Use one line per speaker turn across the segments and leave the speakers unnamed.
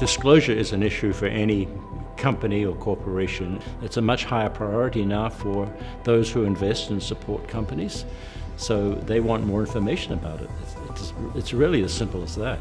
Disclosure is an issue for any company or corporation. It's a much higher priority now for those who invest and support companies. So they want more information about it. It's really as simple as that.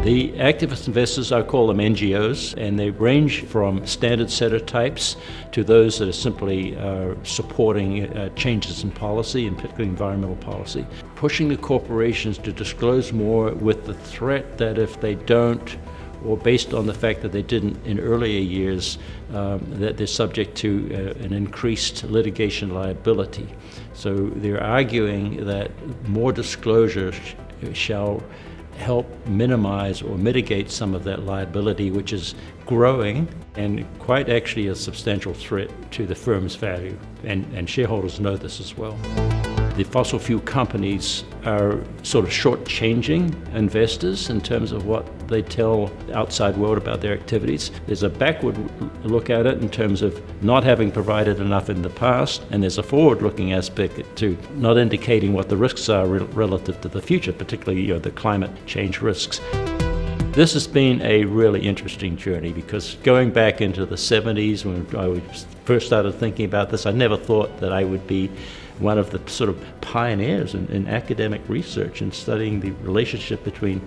The activist investors, I call them NGOs, and they range from standard setter types to those that are simply supporting changes in policy, and particularly environmental policy, pushing the corporations to disclose more with the threat that if they don't, or based on the fact that they didn't in earlier years, that they're subject to an increased litigation liability. So they're arguing that more disclosure shall help minimize or mitigate some of that liability, which is growing and quite actually a substantial threat to the firm's value. And shareholders know this as well. The fossil fuel companies are sort of shortchanging investors in terms of what they tell the outside world about their activities. There's a backward look at it in terms of not having provided enough in the past, and there's a forward-looking aspect to not indicating what the risks are relative to the future, particularly the climate change risks. This has been a really interesting journey because going back into the 70s when I first started thinking about this, I never thought that I would be one of the sort of pioneers in academic research and studying the relationship between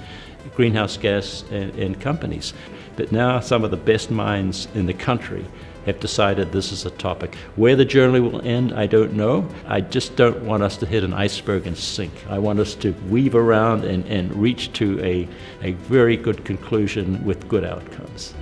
greenhouse gas and companies. But now some of the best minds in the country have decided this is a topic. Where the journey will end, I don't know. I just don't want us to hit an iceberg and sink. I want us to weave around and reach to a very good conclusion with good outcomes.